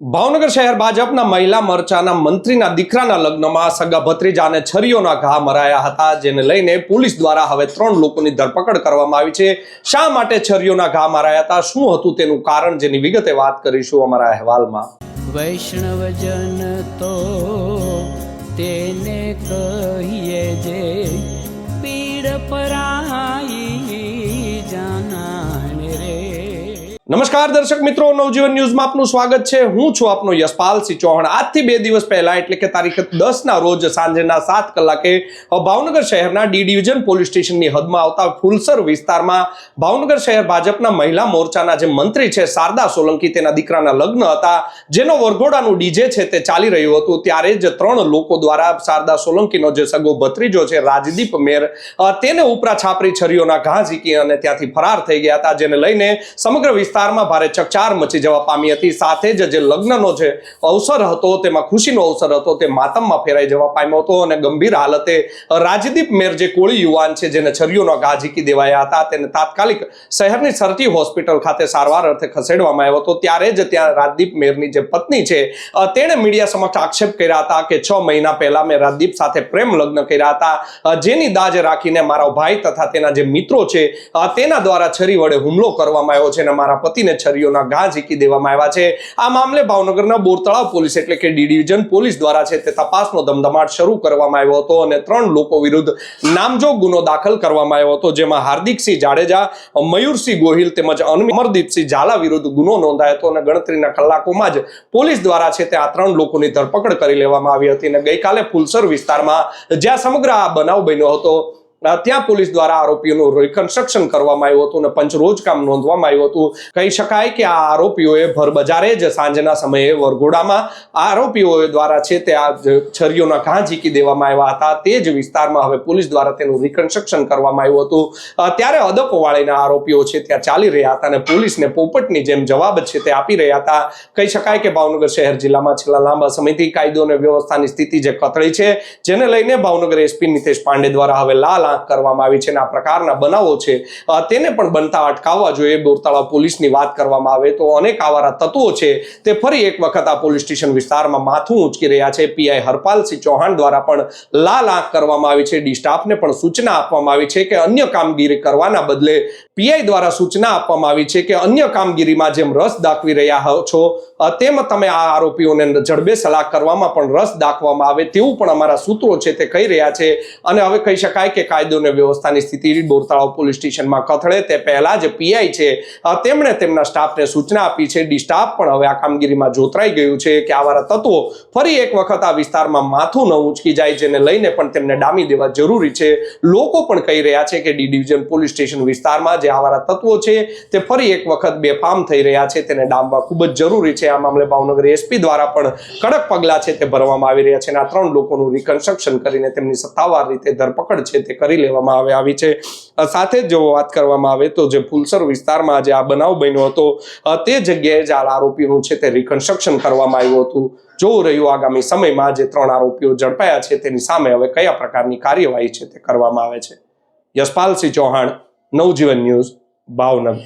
ભાવનગર શહેર ભાજપના મહિલા મોરચાના મંત્રીના દીકરાના લગ્નમાં સગા ભત્રીજાને છરીઓના ઘા મરાયા હતા, જેને લઈને પોલીસ દ્વારા હવે 3 લોકોની ધરપકડ કરવામાં આવી છે। શા માટે છરીઓના ઘા મરાયા હતા, શું હતું તેનું કારણ, જેની વિગતે વાત કરીશું અમારા અહેવાલમાં। વૈષ્ણવજન તો તેને કહીએ જે પીડ પરાઈ જાનાને રે। નમસ્કાર દર્શક મિત્રો, નવજીવન ન્યૂઝમાં આપનું સ્વાગત છે। હું છું આપનો યશપાલસિંહ ચૌહાણ। આજથી 2 દિવસ પહેલા એટલે કે તારીખ 10 ના રોજ સાંજના 7 કલાકે ભાવનગર શહેરના ડી ડિવિઝન પોલીસ સ્ટેશનની હદમાં આવતા ફુલસર વિસ્તારમાં ભાવનગર શહેર ભાજપના મહિલા મોરચાના જે મંત્રી છે શારદા સોલંકી, તેના દીકરાના લગ્ન હતા, જેનો વરઘોડાનું ડીજે છે તે ચાલી રહ્યું હતું। ત્યારે જ 3 લોકો દ્વારા શારદા સોલંકીનો જે સગો ભત્રીજો છે રાજદીપ મેર, તેને ઉપરા છાપરી છરીઓના ઘા ઝીકી અને ત્યાંથી ફરાર થઈ ગયા હતા, જેને લઈને સમગ્ર વિસ્તારમાં ભારે ચકચાર મચી જવા પામી હતી। સાથે જ જે લગ્નનો જે અવસર હતો તેમાં ખુશીનો અવસર હતો તે માતમમાં ફેરાઈ જવા પામ્યો હતો અને ગંભીર હાલતે રાજદીપ મેર જે કોળી યુવાન છે જેને છરીઓનો ઘા ઝીકી દેવાયા હતા, તેને તાત્કાલિક શહેરની સરટી હોસ્પિટલ ખાતે સારવાર અર્થે ખસેડવામાં આવ્યો હતો। ત્યારે જ ત્યાં રાજદીપ મેરની જે પત્ની છે તેણે મીડિયા સમક્ષ આક્ષેપ કર્યા હતા કે 6 મહિના પહેલા મેં રાજદીપ સાથે પ્રેમ લગ્ન કર્યા હતા, જેની દાજ રાખીને મારા ભાઈ તથા તેના જે મિત્રો છે તેના દ્વારા છરી વડે હુમલો કરવામાં આવ્યો છે અને મારા પતિને છરીઓના ઘા ઝીકી દેવામાં આવ્યા છે। આ મામલે ભાવનગરના બોરતળાવ પોલીસ એટલે કે ડી ડિવિઝન પોલીસ દ્વારા છે તે તપાસનો ધમધમાટ શરૂ કરવામાં આવ્યો હતો અને 3 લોકો વિરુદ્ધ નામજોગ ગુનો દાખલ કરવામાં આવ્યો હતો, જેમાં હાર્દિકસિંહ જાડેજા, મયુરસિંહ ગોહિલ તેમજ અમરદીપસિંહ ઝાલા વિરુદ્ધ ગુનો નોંધાયો હતો અને ગણતરીના કલાકોમાં જ પોલીસ દ્વારા છે તે આ 3 લોકોની ધરપકડ કરી લેવામાં આવી હતી અને ગઈકાલે ફુલસર વિસ્તારમાં જ્યાં સમગ્ર આ બનાવ બન્યો હતો ત્યાં પોલીસ દ્વારા આરોપીઓનું રિકન્સ્ટ્રક્શન કરવામાં આવ્યું હતું અને પંચરોજ કામ નોંધવામાં આવ્યું હતું। કહી શકાય કે આ આરોપીઓએ ભર બજારે જ સાંજના સમયે વરઘોડામાં આરોપીઓ દ્વારા છે તે આ છરીઓના ઘા ઝીકી દેવામાં આવ્યા હતા। તે જ વિસ્તારમાં હવે પોલીસ દ્વારા તેનું રિકન્સ્ટ્રક્શન કરવામાં આવ્યું હતું। ત્યારે અદપવાળીના આરોપીઓ છે ત્યાં ચાલી રહ્યા હતા અને પોલીસને પોપટની જેમ જવાબ છે તે આપી રહ્યા હતા। કહી શકાય કે ભાવનગર શહેર જિલ્લામાં છેલ્લા લાંબા સમયથી કાયદો અને વ્યવસ્થાની સ્થિતિ જે કથળી છે, જેને લઈને ભાવનગર એસપી નિતેશ પાંડે દ્વારા હવે લાલ કરવામાં આવી છે અને આ પ્રકારના બનાવો છે તેને પણ બનતા અટકાવવા જોઈએ। બોરતળાવ પોલીસની વાત કરવામાં આવે તો અનેક આવારા તત્વો છે તે ફરી એક વખત આ પોલીસ સ્ટેશન વિસ્તારમાં માથું ઊંચકી રહ્યા છે। પીઆઈ હરપાલસિંહ ચૌહાણ દ્વારા પણ લાલ આંખ કરવામાં આવી છે। ડી સ્ટાફને પણ સૂચના આપવામાં આવી છે કે અન્ય કામગીરી કરવાના બદલે પીઆઈ દ્વારા સૂચના આપવામાં આવી છે કે અન્ય કામગીરીમાં જેમ રસ દાખવી રહ્યા છો તેમ તમે આ આરોપીઓને જડબે સલાહ કરવામાં પણ રસ દાખવવામાં આવે તેવું પણ અમારા સૂત્રો છે તે કહી રહ્યા છે। અને હવે કહી શકાય કે કાયદો અને વ્યવસ્થાની સ્થિતિ બોરતળાવ પોલીસ સ્ટેશનમાં કથળે તે પહેલા જ પીઆઈ છે તેમણે તેમના સ્ટાફને સૂચના આપી છે। ડી સ્ટાફ પણ હવે આ કામગીરીમાં જોતરાઈ ગયું છે કે આવારા તત્વો ફરી એક વખત આ વિસ્તારમાં માથું ન ઊંચકી જાય, જેને લઈને પણ તેમને ડામી દેવા જરૂરી છે। લોકો પણ કહી રહ્યા છે કે ડી ડિવિઝન પોલીસ સ્ટેશન વિસ્તારમાં જે આવારા તત્વો છે તે ફરી એક વખત બેફામ થઈ રહ્યા છે, તેને ડામવા ખૂબ જ જરૂરી છે। આ મામલે ભાવનગર એસપી દ્વારા પણ કડક પગલાં છે તે ભરવામાં આવી રહ્યા છે અને આ 3 લોકોનું રિકન્સ્ટ્રક્શન કરીને તેમની સત્તાવાર રીતે ધરપકડ છે તે કરી લેવામાં આવી છે। સાથે જ જો વાત કરવામાં આવે તો જે ફુલસર વિસ્તારમાં જે આ બનાવ બન્યો હતો તે જગ્યાએ જ આ આરોપીનું છે તે રિકન્સ્ટ્રક્શન કરવામાં આવ્યું હતું। જોવું રહ્યું આગામી સમયમાં જે 3 આરોપીઓ ઝડપાયા છે તેની સામે હવે કયા પ્રકારની કાર્યવાહી છે તે કરવામાં આવે છે। યશપાલસિંહ ચૌહાણ, નવજીવન ન્યૂઝ, ભાવનગર।